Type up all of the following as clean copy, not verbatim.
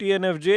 TNFJ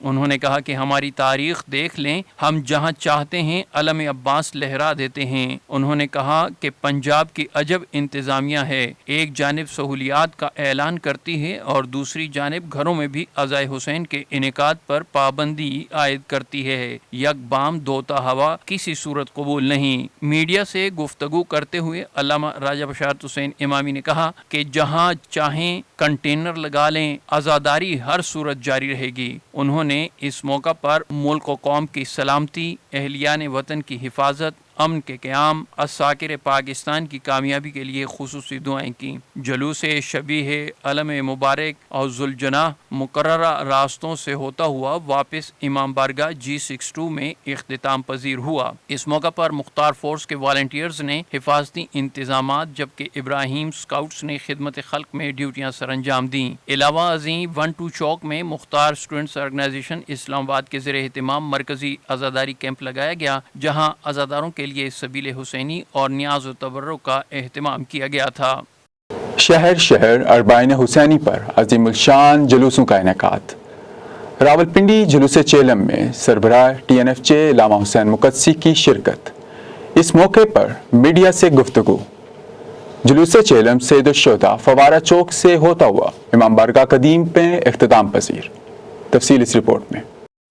انہوں نے کہا کہ ہماری تاریخ دیکھ لیں، ہم جہاں چاہتے ہیں علم عباس لہرا دیتے ہیں۔ انہوں نے کہا کہ پنجاب کی عجب انتظامیہ ہے، ایک جانب سہولیات کا اعلان کرتی ہے اور دوسری جانب گھروں میں بھی عزائے حسین کے انعقاد پر پابندی عائد کرتی ہے۔ یک بام دوتا ہوا کسی صورت قبول نہیں۔ میڈیا سے گفتگو کرتے ہوئے علامہ راجہ بشارت حسین امامی نے کہا کہ جہاں چاہیں کنٹینر لگا لیں، عزاداری ہر صورت جاری رہے گی۔ انہوں نے اس موقع پر ملک و قوم کی سلامتی، اہلیان وطن کی حفاظت، امن کے قیام، عساکر پاکستان کی کامیابی کے لیے خصوصی دعائیں کی۔ جلوس شبیہ علم مبارک اور ذوالجناح مقررہ راستوں سے ہوتا ہوا واپس امام بارگاہ G62 میں اختتام پذیر ہوا۔ اس موقع پر مختار فورس کے والنٹیئرز نے حفاظتی انتظامات جبکہ ابراہیم اسکاؤٹس نے خدمت خلق میں ڈیوٹیاں سر انجام دیں۔ علاوہ ازیں 1-2 چوک میں مختار اسٹوڈنٹس آرگنائزیشن اسلام آباد کے زیر اہتمام مرکزی عزاداری کیمپ لگایا گیا، جہاں عزاداروں کے لیے سبیل حسینی اور نیاز و تبرک کا اہتمام کیا گیا تھا۔ شہر شہر اربعین حسینی پر عظیم الشان جلوسوں کا انعقاد۔ راولپنڈی جلوس چیلم میں سربراہ TNFJ علامہ حسین مقدسی کی شرکت۔ اس موقع پر میڈیا سے گفتگو۔ جلوس چیلم سید الشہداء فوارہ چوک سے ہوتا ہوا امام بارگاہ قدیم میں اختتام پذیر۔ تفصیل اس رپورٹ میں۔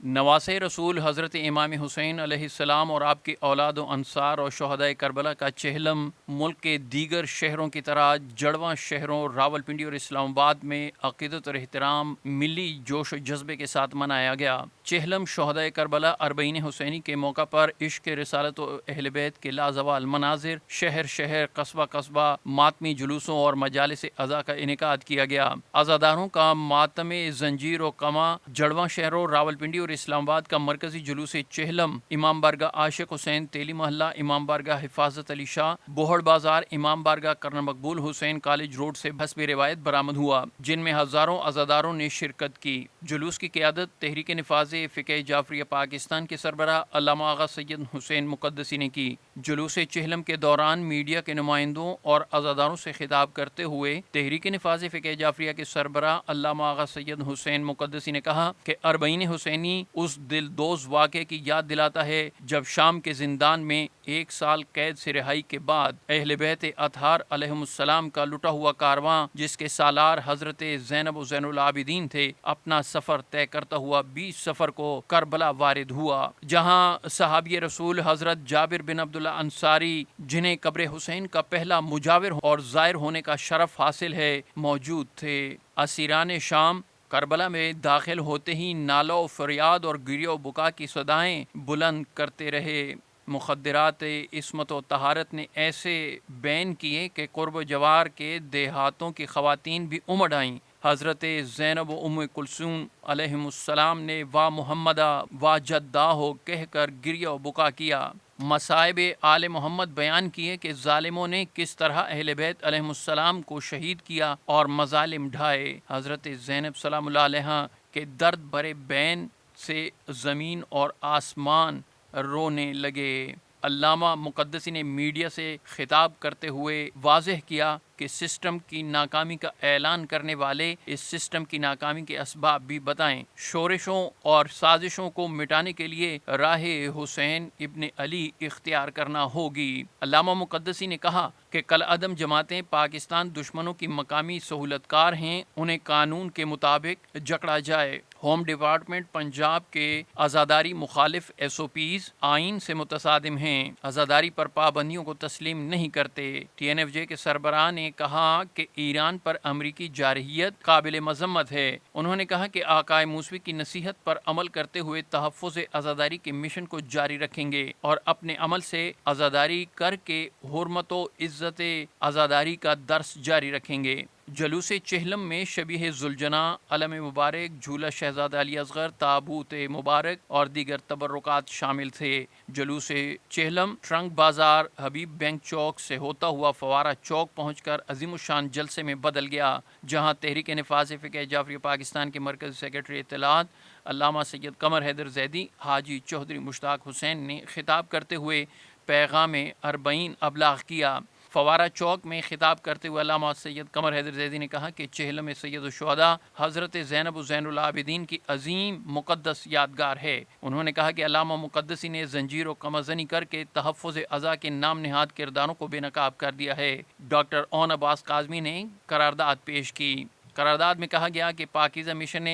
نواسۂ رسول حضرت امام حسین علیہ السلام اور آپ کے اولاد و انصار اور شہدائے کربلا کا چہلم ملک کے دیگر شہروں کی طرح جڑواں شہروں راولپنڈی اور اسلام آباد میں عقیدت اور احترام، ملی جوش و جذبے کے ساتھ منایا گیا۔ چہلم شہدائے کربلا اربعین حسینی کے موقع پر عشق رسالت و اہل بیت کے لازوال مناظر، شہر شہر قصبہ قصبہ ماتمی جلوسوں اور مجالس عزا کا انعقاد کیا گیا۔ عزاداروں کا ماتم زنجیر و کما جڑواں شہروں راولپنڈی اور اسلام آباد کا مرکزی جلوس چہلم امام بارگاہ عاشق حسین تیلی محلہ، امام بارگاہ حفاظت علی شاہ بوہڑ بازار، امام بارگاہ کرنل مقبول حسین کالج روڈ سے حسب روایت برآمد ہوا، جن میں ہزاروں عزاداروں نے شرکت کی۔ جلوس کی قیادت تحریک نفاذ فقہ جعفریہ پاکستان کے سربراہ علامہ آغا سید حسین مقدسی نے کی۔ جلوس چہلم کے دوران میڈیا کے نمائندوں اور عزاداروں سے خطاب کرتے ہوئے تحریک نفاذ فقہ جعفریہ کے سربراہ علامہ آغا سید حسین مقدسی نے کہا کہ اربعین حسینی اس دل دوز واقعے کی یاد دلاتا ہے جب شام کے زندان میں 1 سال قید سے رہائی کے بعد اہل بیت اطہار علیہم السلام کا لٹا ہوا کارواں، جس کے سالار حضرت زینب و زین العابدین تھے، اپنا سفر طے کرتا ہوا 20 سفر کو کربلا وارد ہوا، جہاں صحابی رسول حضرت جابر بن عبداللہ انصاری، جنہیں قبر حسین کا پہلا مجاور اور زائر ہونے کا شرف حاصل ہے، موجود تھے۔ اسیران شام کربلا میں داخل ہوتے ہی نالہ و فریاد اور گریہ و بکا کی صدائیں بلند کرتے رہے۔ مخدرات عصمت و طہارت نے ایسے بین کیے کہ قرب و جوار کے دیہاتوں کی خواتین بھی امڑ آئیں۔ حضرت زینب و ام کلثوم علیہم السلام نے وا محمدہ وا جدہ ہو کہہ کر گریہ و بکا کیا۔ مصائب آل محمد بیان کیے کہ ظالموں نے کس طرح اہل بیت علیہم السلام کو شہید کیا اور مظالم ڈھائے۔ حضرت زینب سلام اللہ علیہا کے درد بھرے بین سے زمین اور آسمان رونے لگے۔ علامہ مقدسی نے میڈیا سے خطاب کرتے ہوئے واضح کیا کہ سسٹم کی ناکامی کا اعلان کرنے والے اس سسٹم کی ناکامی کے اسباب بھی بتائیں۔ شورشوں اور سازشوں کو مٹانے کے لیے راہ حسین ابن علی اختیار کرنا ہوگی۔ علامہ مقدسی نے کہا کہ کل عدم جماعتیں پاکستان دشمنوں کی مقامی سہولت کار ہیں، انہیں قانون کے مطابق جکڑا جائے۔ ہوم ڈپارٹمنٹ پنجاب کے عزاداری مخالف SOPs آئین سے متصادم ہیں، عزاداری پر پابندیوں کو تسلیم نہیں کرتے۔ TNFJ کے سربراہ نے کہا کہ ایران پر امریکی جارحیت قابل مذمت ہے۔ انہوں نے کہا کہ آقائے موسوی کی نصیحت پر عمل کرتے ہوئے تحفظ عزاداری کے مشن کو جاری رکھیں گے اور اپنے عمل سے عزاداری کر کے حرمت و عزت عزاداری کا درس جاری رکھیں گے۔ جلوس چہلم میں شبیہ ذوالجناح، علم مبارک، جھولا شہزادہ علی اصغر، تابوت مبارک اور دیگر تبرکات شامل تھے۔ جلوس چہلم ٹرنک بازار، حبیب بینک چوک سے ہوتا ہوا فوارہ چوک پہنچ کر عظیم الشان جلسے میں بدل گیا، جہاں تحریک نفاذ فقہ جعفریہ پاکستان کے مرکزی سیکرٹری اطلاعات علامہ سید قمر حیدر زیدی، حاجی چودھری مشتاق حسین نے خطاب کرتے ہوئے پیغام اربعین ابلاغ کیا۔ فوارہ چوک میں خطاب کرتے ہوئے علامہ سید قمر حیدر زیدی نے کہا کہ چہلم سید الشہداء حضرت زینب زین العابدین کی عظیم مقدس یادگار ہے۔ انہوں نے کہا کہ علامہ مقدسی نے زنجیر و کمرزنی کر کے تحفظ اعضاء کے نام نہاد کرداروں کو بے نقاب کر دیا ہے۔ ڈاکٹر اون عباس کاظمی نے قرارداد پیش کی۔ قرارداد میں کہا گیا کہ پاکیزہ مشن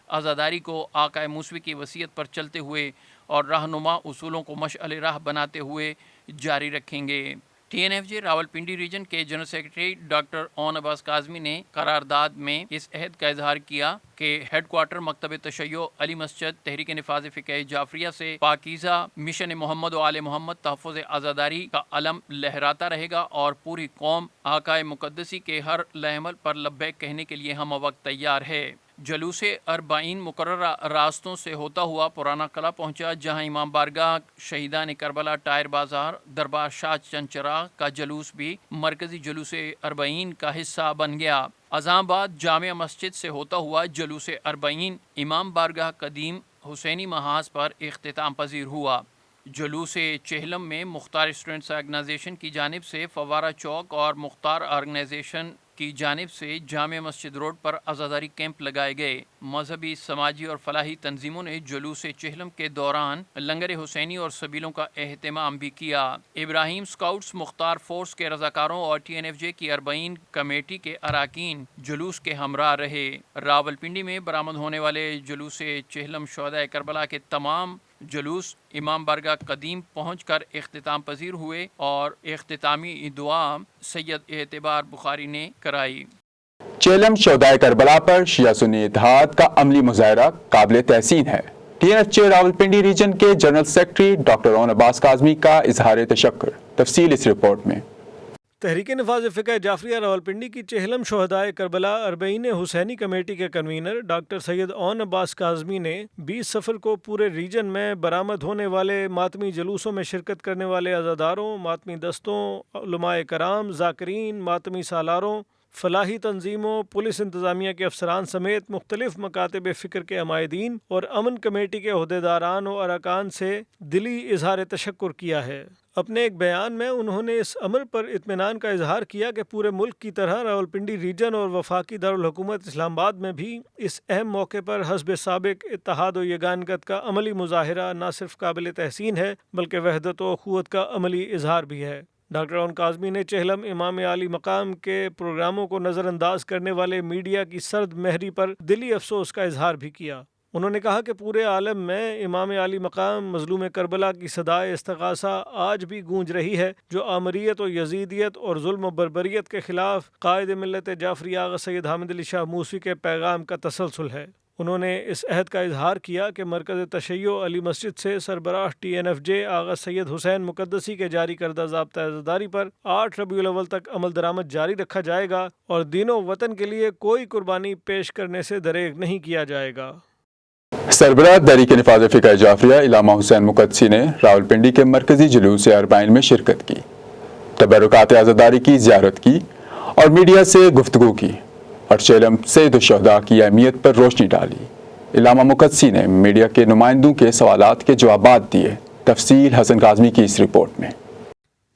عزاداری کو آقائے موسوی کی وصیت پر چلتے ہوئے اور رہنما اصولوں کو مشعل راہ بناتے ہوئے جاری رکھیں گے۔ TNFJ راولپنڈی ریجن کے جنرل سیکرٹری ڈاکٹر اون عباس کاظمی نے قرارداد میں اس عہد کا اظہار کیا کہ ہیڈ کوارٹر مکتب تشیع علی مسجد تحریک نفاذ فقہ جعفریہ سے پاکیزہ مشن محمد و آل محمد تحفظ عزاداری کا علم لہراتا رہے گا اور پوری قوم آقائے مقدسی کے ہر لحمل پر لبیک کہنے کے لیے ہم وقت تیار ہے۔ جلوس اربعین مقررہ راستوں سے ہوتا ہوا پرانا قلعہ پہنچا، جہاں امام بارگاہ شہیدان کربلا ٹائر بازار دربار شاہ چند چراغ کا جلوس بھی مرکزی جلوس اربعین کا حصہ بن گیا۔ اذان بعد جامع مسجد سے ہوتا ہوا جلوس اربعین امام بارگاہ قدیم حسینی محاذ پر اختتام پذیر ہوا۔ جلوس چہلم میں مختار اسٹوڈنٹس آرگنائزیشن کی جانب سے فوارہ چوک اور مختار آرگنائزیشن کی جانب سے جامع مسجد روڈ پر عزاداری کیمپ لگائے گئے۔ مذہبی، سماجی اور فلاحی تنظیموں نے جلوس چہلم کے دوران لنگر حسینی اور سبیلوں کا اہتمام بھی کیا۔ ابراہیم اسکاؤٹس مختار فورس کے رضاکاروں اور TNFJ کی اربعین کمیٹی کے اراکین جلوس کے ہمراہ رہے۔ راولپنڈی میں برآمد ہونے والے جلوس چہلم شہدائے کربلا کے تمام جلوس امام بارگاہ قدیم پہنچ کر اختتام پذیر ہوئے اور اختتامی دعا سید اعتبار بخاری نے کرائی۔ چہلم شہدائے کربلا پر شیعہ سنی اتحاد کا عملی مظاہرہ قابل تحسین ہے۔ TNFJ راولپنڈی ریجن کے جنرل سیکرٹری ڈاکٹر اون عباس کاظمی کا اظہار تشکر۔ تفصیل اس رپورٹ میں۔ تحریک نفاذ فقہ جعفریہ راولپنڈی کی چہلم شہدائے کربلا اربعین حسینی کمیٹی کے کنوینر ڈاکٹر سید اون عباس کاظمی نے 20 صفر کو پورے ریجن میں برآمد ہونے والے ماتمی جلوسوں میں شرکت کرنے والے عزاداروں، ماتمی دستوں، علماء کرام، ذاکرین، ماتمی سالاروں، فلاحی تنظیموں، پولیس انتظامیہ کے افسران سمیت مختلف مکاتب فکر کے عمائدین اور امن کمیٹی کے عہدیداران و ارکان سے دلی اظہار تشکر کیا ہے۔ اپنے ایک بیان میں انہوں نے اس عمل پر اطمینان کا اظہار کیا کہ پورے ملک کی طرح راولپنڈی ریجن اور وفاقی دارالحکومت اسلام آباد میں بھی اس اہم موقع پر حسب سابق اتحاد و یگانگت کا عملی مظاہرہ نہ صرف قابل تحسین ہے بلکہ وحدت و اخوت کا عملی اظہار بھی ہے۔ ڈاکٹر اون کاظمی نے چہلم امام عالی مقام کے پروگراموں کو نظر انداز کرنے والے میڈیا کی سرد مہری پر دلی افسوس کا اظہار بھی کیا۔ انہوں نے کہا کہ پورے عالم میں امام عالی مقام مظلوم کربلا کی صدائے استغاثہ آج بھی گونج رہی ہے، جو آمریت و یزیدیت اور ظلم و بربریت کے خلاف قائد ملت جعفری آغا سید حامد علی شاہ موسوی کے پیغام کا تسلسل ہے۔ انہوں نے اس عہد کا اظہار کیا کہ مرکز تشیع علی مسجد سے سربراہ TNFJ آغا سید حسین مقدسی کے جاری کردہ ضابطہ عزاداری پر 8 ربیع الاول تک عمل درآمد جاری رکھا جائے گا اور دین و وطن کے لیے کوئی قربانی پیش کرنے سے دریغ نہیں کیا جائے گا۔ سربراہ تحریک نفاذ فقہ جعفریہ علامہ حسین مقدسی نے راولپنڈی کے مرکزی جلوس اربعین میں شرکت کی، تبرکات عزاداری کی زیارت کی اور میڈیا سے گفتگو کی اور چہلم سید الشہداء کی اہمیت پر روشنی ڈالی۔ علامہ مقدسی نے میڈیا کے نمائندوں کے سوالات کے جوابات دیے۔ تفصیل حسن کاظمی کی اس رپورٹ میں۔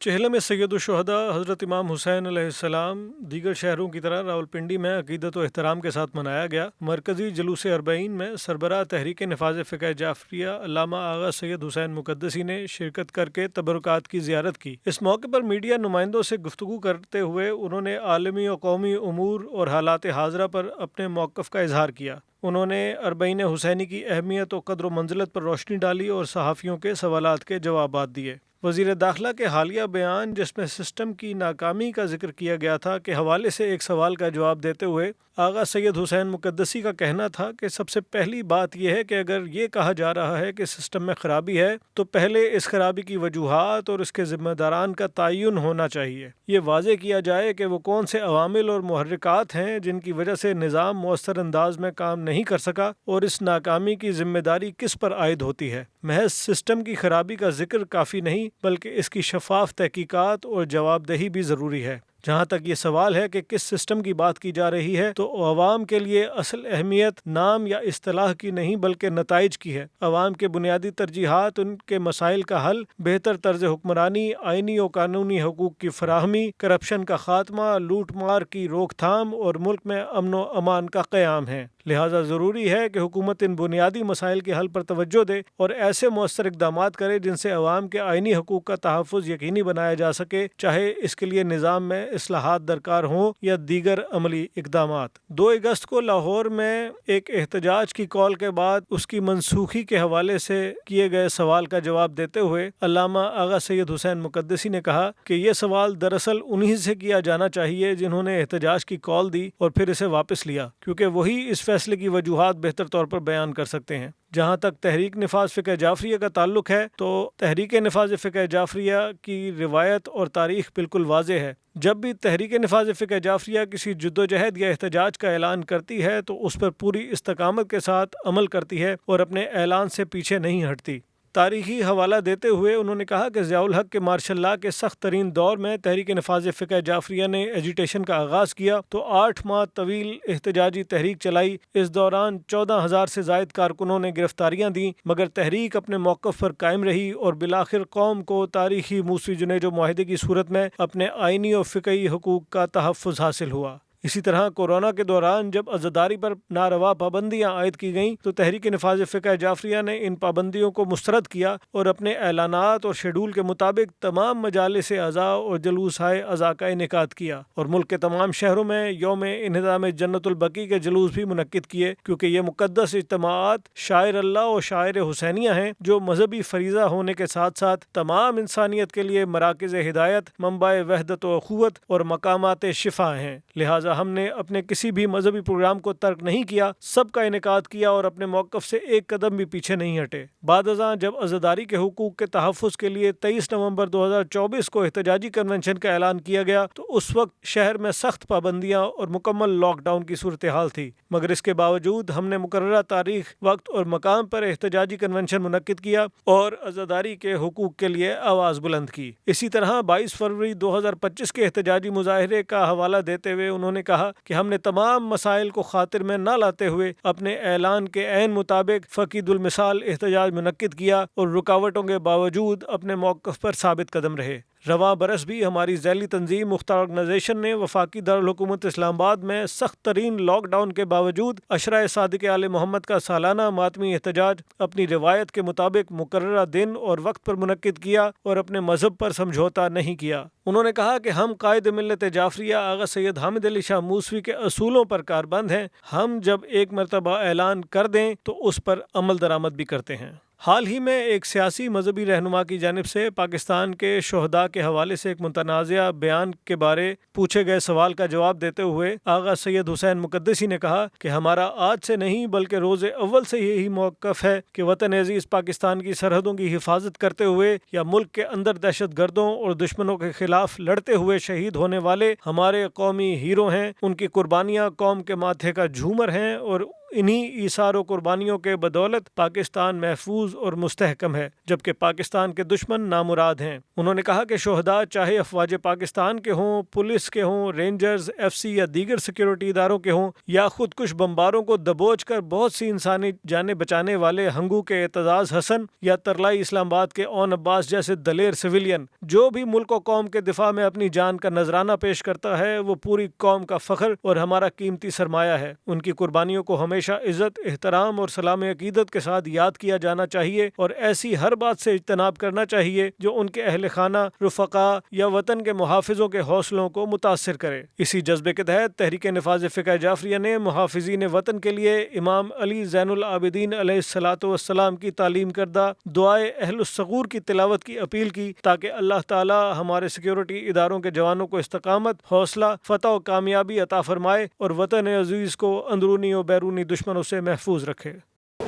چہلم سید الشہداء حضرت امام حسین علیہ السلام دیگر شہروں کی طرح راولپنڈی میں عقیدت و احترام کے ساتھ منایا گیا۔ مرکزی جلوس اربعین میں سربراہ تحریک نفاذ فقہ جعفریہ علامہ آغا سید حسین مقدسی نے شرکت کر کے تبرکات کی زیارت کی۔ اس موقع پر میڈیا نمائندوں سے گفتگو کرتے ہوئے انہوں نے عالمی و قومی امور اور حالات حاضرہ پر اپنے موقف کا اظہار کیا۔ انہوں نے اربعین حسینی کی اہمیت و قدر و منزلت پر روشنی ڈالی اور صحافیوں کے سوالات کے جوابات دیے۔ وزیر داخلہ کے حالیہ بیان جس میں سسٹم کی ناکامی کا ذکر کیا گیا تھا کے حوالے سے ایک سوال کا جواب دیتے ہوئے آغا سید حسین مقدسی کا کہنا تھا کہ سب سے پہلی بات یہ ہے کہ اگر یہ کہا جا رہا ہے کہ سسٹم میں خرابی ہے تو پہلے اس خرابی کی وجوہات اور اس کے ذمہ داران کا تعین ہونا چاہیے۔ یہ واضح کیا جائے کہ وہ کون سے عوامل اور محرکات ہیں جن کی وجہ سے نظام مؤثر انداز میں کام نہیں کر سکا اور اس ناکامی کی ذمہ داری کس پر عائد ہوتی ہے۔ محض سسٹم کی خرابی کا ذکر کافی نہیں بلکہ اس کی شفاف تحقیقات اور جواب دہی بھی ضروری ہے۔ جہاں تک یہ سوال ہے کہ کس سسٹم کی بات کی جا رہی ہے، تو عوام کے لیے اصل اہمیت نام یا اصطلاح کی نہیں بلکہ نتائج کی ہے۔ عوام کے بنیادی ترجیحات، ان کے مسائل کا حل، بہتر طرز حکمرانی، آئینی و قانونی حقوق کی فراہمی، کرپشن کا خاتمہ، لوٹ مار کی روک تھام اور ملک میں امن و امان کا قیام ہے۔ لہٰذا ضروری ہے کہ حکومت ان بنیادی مسائل کے حل پر توجہ دے اور ایسے مؤثر اقدامات کرے جن سے عوام کے آئینی حقوق کا تحفظ یقینی بنایا جا سکے، چاہے اس کے لیے نظام میں اصلاحات درکار ہوں یا دیگر عملی اقدامات۔ 2 اگست کو لاہور میں ایک احتجاج کی کال کے بعد اس کی منسوخی کے حوالے سے کیے گئے سوال کا جواب دیتے ہوئے علامہ آغا سید حسین مقدسی نے کہا کہ یہ سوال دراصل انہی سے کیا جانا چاہیے جنہوں نے احتجاج کی کال دی اور پھر اسے واپس لیا، کیونکہ وہی اس فیصلے کی وجوہات بہتر طور پر بیان کر سکتے ہیں۔ جہاں تک تحریک نفاذ فقہ جعفریہ کا تعلق ہے تو تحریک نفاذ فقہ جعفریہ کی روایت اور تاریخ بالکل واضح ہے۔ جب بھی تحریک نفاذ فقہ جعفریہ کسی جدوجہد یا احتجاج کا اعلان کرتی ہے تو اس پر پوری استقامت کے ساتھ عمل کرتی ہے اور اپنے اعلان سے پیچھے نہیں ہٹتی۔ تاریخی حوالہ دیتے ہوئے انہوں نے کہا کہ ضیاء الحق کے مارشل لاء کے سخت ترین دور میں تحریک نفاذ فقہ جعفریہ نے ایجیٹیشن کا آغاز کیا تو 8 ماہ طویل احتجاجی تحریک چلائی۔ اس دوران 14,000 سے زائد کارکنوں نے گرفتاریاں دیں، مگر تحریک اپنے موقف پر قائم رہی اور بالآخر قوم کو تاریخی موسوی جنیجو معاہدے کی صورت میں اپنے آئینی اور فقہی حقوق کا تحفظ حاصل ہوا۔ اسی طرح کورونا کے دوران جب عزاداری پر ناروا پابندیاں عائد کی گئیں تو تحریک نفاذ فقہ جعفریہ نے ان پابندیوں کو مسترد کیا اور اپنے اعلانات اور شیڈول کے مطابق تمام مجالس اعضاء اور جلوس‌ہائے اعضاء کا انعقاد کیا اور ملک کے تمام شہروں میں یوم انہدام جنت البقیع کے جلوس بھی منعقد کیے، کیونکہ یہ مقدس اجتماعات شاعر اللہ اور شاعر حسینیہ ہیں جو مذہبی فریضہ ہونے کے ساتھ ساتھ تمام انسانیت کے لیے مراکز ہدایت، منبع وحدت و اخوت اور مقامات شفا ہیں۔ لہٰذا ہم نے اپنے کسی بھی مذہبی پروگرام کو ترک نہیں کیا، سب کا انعقاد کیا اور اپنے موقف سے ایک قدم بھی پیچھے نہیں ہٹے۔ بعد ازاں جب عزاداری کے حقوق کے تحفظ کے لیے 23 نومبر 2024 کو احتجاجی کنونشن کا اعلان کیا گیا تو اس وقت شہر میں سخت پابندیاں اور مکمل لاک ڈاؤن کی صورتحال تھی، مگر اس کے باوجود ہم نے مقررہ تاریخ، وقت اور مقام پر احتجاجی کنونشن منعقد کیا اور عزاداری کے حقوق کے لیے آواز بلند کی۔ اسی طرح 22 فروری 2025 کے احتجاجی مظاہرے کا حوالہ دیتے ہوئے انہوں نے کہا کہ ہم نے تمام مسائل کو خاطر میں نہ لاتے ہوئے اپنے اعلان کے عین مطابق فقید المثال احتجاج منعقد کیا اور رکاوٹوں کے باوجود اپنے موقف پر ثابت قدم رہے۔ رواں برس بھی ہماری ذیلی تنظیم مختار آرگنائزیشن نے وفاقی دارالحکومت اسلام آباد میں سخت ترین لاک ڈاؤن کے باوجود عشرہ صادق آل محمد کا سالانہ ماتمی احتجاج اپنی روایت کے مطابق مقررہ دن اور وقت پر منعقد کیا اور اپنے مذہب پر سمجھوتا نہیں کیا۔ انہوں نے کہا کہ ہم قائد ملت جعفریہ آغا سید حامد علی شاہ موسوی کے اصولوں پر کاربند ہیں، ہم جب ایک مرتبہ اعلان کر دیں تو اس پر عمل درآمد بھی کرتے ہیں۔ حال ہی میں ایک سیاسی مذہبی رہنما کی جانب سے پاکستان کے شہداء کے حوالے سے ایک متنازعہ بیان کے بارے پوچھے گئے سوال کا جواب دیتے ہوئے آغا سید حسین مقدسی نے کہا کہ ہمارا آج سے نہیں بلکہ روز اول سے یہی موقف ہے کہ وطن عزیز پاکستان کی سرحدوں کی حفاظت کرتے ہوئے یا ملک کے اندر دہشت گردوں اور دشمنوں کے خلاف لڑتے ہوئے شہید ہونے والے ہمارے قومی ہیرو ہیں، ان کی قربانیاں قوم کے ماتھے کا جھومر ہیں اور انہی ایثار و قربانیوں کے بدولت پاکستان محفوظ اور مستحکم ہے، جبکہ پاکستان کے دشمن نامراد ہیں۔ انہوں نے کہا کہ شہداء چاہے افواج پاکستان کے ہوں، پولیس کے ہوں، رینجرز، ایف سی یا دیگر سیکیورٹی اداروں کے ہوں، یا خودکش بمباروں کو دبوچ کر بہت سی انسانی جانیں بچانے والے ہنگو کے اعتزاز حسن یا ترلائی اسلام آباد کے اون عباس جیسے دلیر سویلین، جو بھی ملک و قوم کے دفاع میں اپنی جان کا نذرانہ پیش کرتا ہے وہ پوری قوم کا فخر اور ہمارا قیمتی سرمایہ ہے۔ ان کی قربانیوں کو ہمیشہ عزت، احترام اور سلام عقیدت کے ساتھ یاد کیا جانا چاہیے اور ایسی ہر بات سے اجتناب کرنا چاہیے جو ان کے اہل خانہ، رفقا یا وطن کے محافظوں کے حوصلوں کو متاثر کرے۔ اسی جذبے کے تحت تحریک نفاذ فقہ جعفریہ نے محافظین وطن کے لیے امام علی زین العابدین علیہ الصلوۃ والسلام کی تعلیم کردہ دعائے اہل الثغور کی تلاوت کی اپیل کی تاکہ اللہ تعالی ہمارے سیکیورٹی اداروں کے جوانوں کو استقامت، حوصلہ، فتح و کامیابی عطا فرمائے اور وطن عزیز کو اندرونی و بیرونی دشمنوں سے محفوظ رکھے۔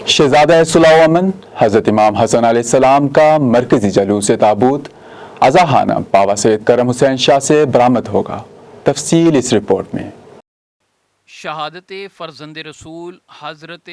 شہزادہ صلاح و امن حضرت امام حسن علیہ السلام کا مرکزی جلوس تابوت اضاحانہ باوا سید کرم حسین شاہ سے برآمد ہوگا۔ تفصیل اس رپورٹ میں۔ شہادت فرزند رسول حضرت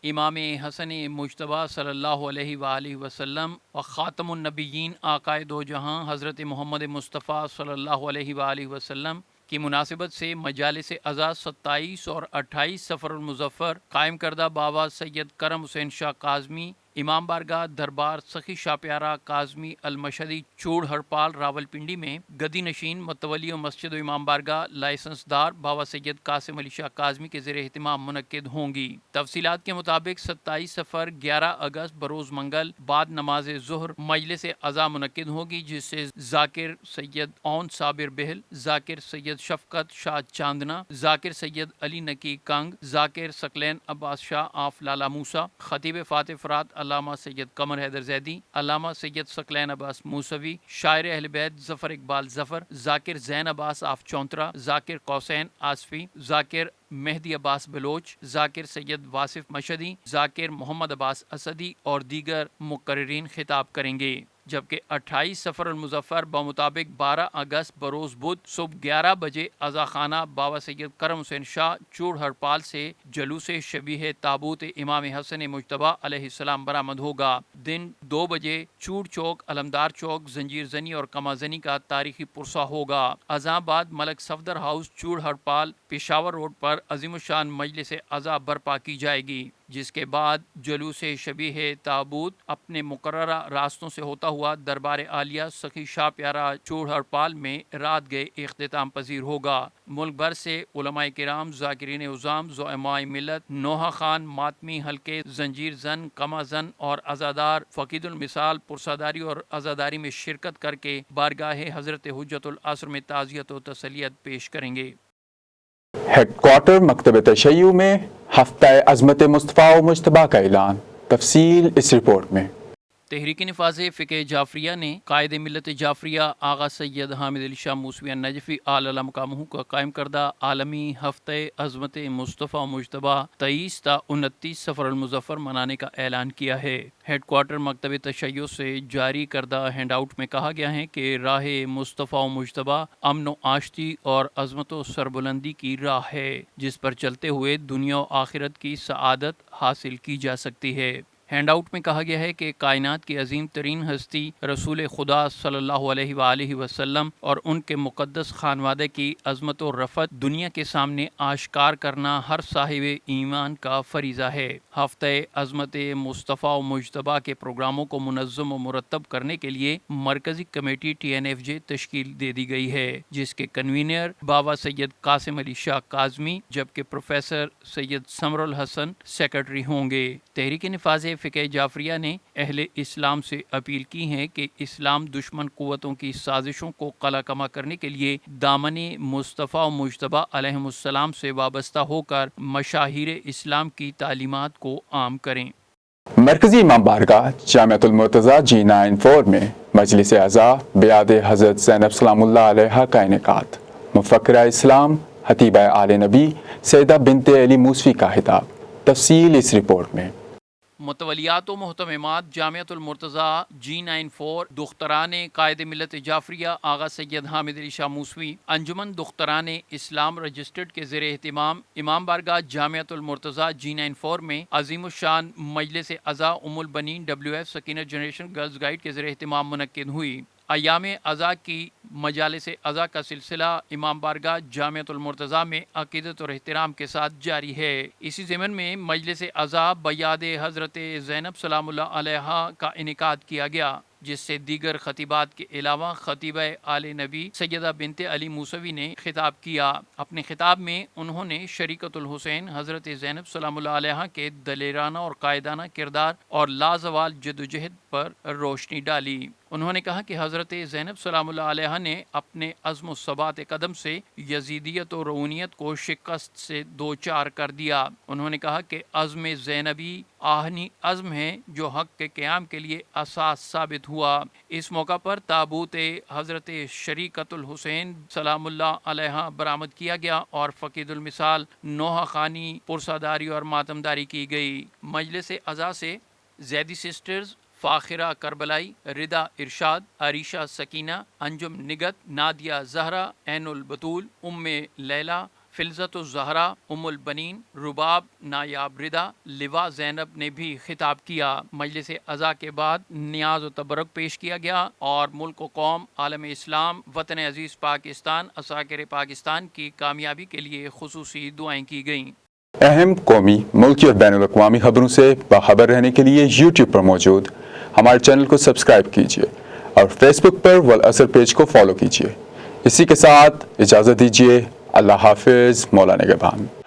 امام حسن مجتبیٰ صلی اللہ علیہ وآلہ وسلم و خاتم النبیین آقائے دو جہاں حضرت محمد مصطفیٰ صلی اللہ علیہ وآلہ وسلم کی مناسبت سے مجالس اعضاء 27 اور 28 سفر المظفر قائم کردہ بابا سید کرم حسین شاہ کاظمی امام بارگاہ دربار سخی شاہ پیارا کاظمی المشہدی چوڑ ہرپال راولپنڈی میں گدی نشین متولی و مسجد و امام بارگاہ لائسنس دار بابا سید قاسم علی شاہ کاظمی کے زیر اہتمام منعقد ہوں گی۔ تفصیلات کے مطابق 27 سفر 11 اگست بروز منگل بعد نماز ظہر مجلس اعضاء منعقد ہوگی، جس سے ذاکر سید اون صابر بہل، ذاکر سید شفقت شاہ چاندنا، ذاکر سید علی نکی king, Zakir Saqlain Abbas Shah of لالا موسیٰ، خطیب فاتح فرات علامہ سید قمر حیدر زیدی، علامہ سید ثقلین عباس موسوی، شاعر اہل بیت ظفر اقبال ظفر، ذاکر زین عباس آف چونترا، ذاکر قوسین آصفی، ذاکر مہدی عباس بلوچ، ذاکر سید واصف مشہدی، ذاکر محمد عباس اسدی اور دیگر مقررین خطاب کریں گے، جبکہ 28 سفر المظفر بمطابق 12 اگست بروز بدھ صبح 11 بجے عزا خانہ بابا سید کرم حسین شاہ چوڑ ہرپال سے جلوس شبیہ تابوت امام حسن مجتبی علیہ السلام برآمد ہوگا۔ دن 2 بجے چوڑ چوک، علمدار چوک، زنجیر زنی اور کما زنی کا تاریخی پرسہ ہوگا۔ اذاں بعد ملک صفدر ہاؤس چوڑ ہرپال پشاور روڈ پر عظیم الشان مجلس اعضاء برپا کی جائے گی، جس کے بعد جلوس شبیہ تابوت اپنے مقررہ راستوں سے ہوتا ہوا دربار عالیہ سخی شاہ پیارا چوڑ ہرپال میں رات گئے اختتام پذیر ہوگا۔ ملک بھر سے علماء کرام، ذاکرین عظام، زعماء ملت، نوحہ خان، ماتمی حلقے، زنجیر زن، کما زن اور عزادار فقید المثال پرساداری اور عزاداری میں شرکت کر کے بارگاہ حضرت حجت العصر میں تعزیت و تسلیت پیش کریں گے۔ ہیڈ کوارٹر مکتب تشیع میں ہفتہ عظمت مصطفیٰ و مجتبیٰ کا اعلان، تفصیل اس رپورٹ میں۔ تحریک نفاذ فقہ جعفریہ نے قائد ملت جعفریہ آغا سید حامد علی شاہ موسوی نجفی اعلی مقامہ کا قائم کردہ عالمی ہفتہ عظمت مصطفیٰ و مجتبیٰ 23 تا 29 سفر المظفر منانے کا اعلان کیا ہے۔ ہیڈ کوارٹر مکتب تشیع سے جاری کردہ ہینڈ آؤٹ میں کہا گیا ہے کہ راہ مصطفیٰ و مجتبیٰ امن و آشتی اور عظمت و سربلندی کی راہ ہے، جس پر چلتے ہوئے دنیا و آخرت کی سعادت حاصل کی جا سکتی ہے۔ ہینڈ آؤٹ میں کہا گیا ہے کہ کائنات کی عظیم ترین ہستی رسول خدا صلی اللہ علیہ وآلہ وسلم اور ان کے مقدس خانوادے کی عظمت و رفعت دنیا کے سامنے آشکار کرنا ہر صاحب ایمان کا فریضہ ہے۔ ہفتہ عظمت مصطفیٰ و مجتبیٰ کے پروگراموں کو منظم و مرتب کرنے کے لیے مرکزی کمیٹی TNFJ تشکیل دے دی گئی ہے، جس کے کنوینر بابا سید قاسم علی شاہ کاظمی جبکہ پروفیسر سید سمر الحسن سیکرٹری ہوں گے۔ تحریک نفاذ فقہ جعفریہ نے اہل اسلام سے اپیل کی ہے کہ اسلام دشمن قوتوں کی سازشوں کو قلع کما کرنے کے لیے دامن مصطفیٰ و مجتبیٰ علیہم السلام سے وابستہ ہو کر مشاہیر اسلام کی تعلیمات کو عام کریں۔ مرکزی امام بارگاہ جامعۃ المرتضیٰ G94 میں مجلس اعضاء بیعت حضرت زینب سلام اللہ علیہا کا انعقاد، مفکرہ اسلام حتیبہ آل نبی سیدہ بنت علی موسوی کا خطاب، تفصیل اس رپورٹ میں۔ متولیات و محتممات جامعۃ المرتضیٰ G94 دختران قائد ملت جعفریہ آغا سید حامد علی شاہ موسوی انجمن دختران اسلام رجسٹرڈ کے زیر اہتمام امام بارگاہ جامعۃ المرتضیٰ G94 میں عظیم الشان مجلس اعضاء ام البنین WF Sakina generation girls guide کے زیر اہتمام منعقد ہوئی۔ ایام اعضاء کی مجالس اعضاء کا سلسلہ امام بارگاہ جامعۃ المرتضیٰ میں عقیدت اور احترام کے ساتھ جاری ہے۔ اسی ضمن میں مجلس اعضاء بیعت حضرت زینب سلام اللہ علیہا کا انعقاد کیا گیا، جس سے دیگر خطیبات کے علاوہ خطیبہ آل نبی سیدہ بنت علی موسوی نے خطاب کیا۔ اپنے خطاب میں انہوں نے شریکت الحسین حضرت زینب سلام اللہ علیہا کے دلیرانہ اور قائدانہ کردار اور لازوال جدوجہد پر روشنی ڈالی۔ انہوں نے کہا کہ حضرت زینب سلام اللہ علیہا نے اپنے عزم و ثبات قدم سے یزیدیت و رونیت کو شکست سے دوچار کر دیا۔ انہوں نے کہا کہ عزم زینبی آہنی عزم ہے جو حق کے قیام کے لیے اساس ثابت ہوا۔ اس موقع پر تابوت حضرت شریکت الحسین سلام اللہ علیہا برآمد کیا گیا اور فقید المثال نوحہ خانی پرساداری اور ماتمداری کی گئی۔ مجلس اعضاء سے زیدی سسٹرز، فاخرہ کربلائی، ردا ارشاد، عریشہ سکینہ، انجم نگت، نادیہ زہرا، عین البتول، ام لیلہ، فلزت الزہرا، ام البنین، رباب، نایاب ردا، لوا زینب نے بھی خطاب کیا۔ مجلس عزا کے بعد نیاز و تبرک پیش کیا گیا اور ملک و قوم، عالم اسلام، وطن عزیز پاکستان، عساکر پاکستان کی کامیابی کے لیے خصوصی دعائیں کی گئیں۔ اہم قومی، ملکی اور بین الاقوامی خبروں سے باخبر رہنے کے لیے یوٹیوب پر موجود ہمارے چینل کو سبسکرائب کیجیے اور فیس بک پر والعصر پیج کو فالو کیجیے۔ اسی کے ساتھ اجازت دیجیے۔ اللہ حافظ۔ مولا نگہبان۔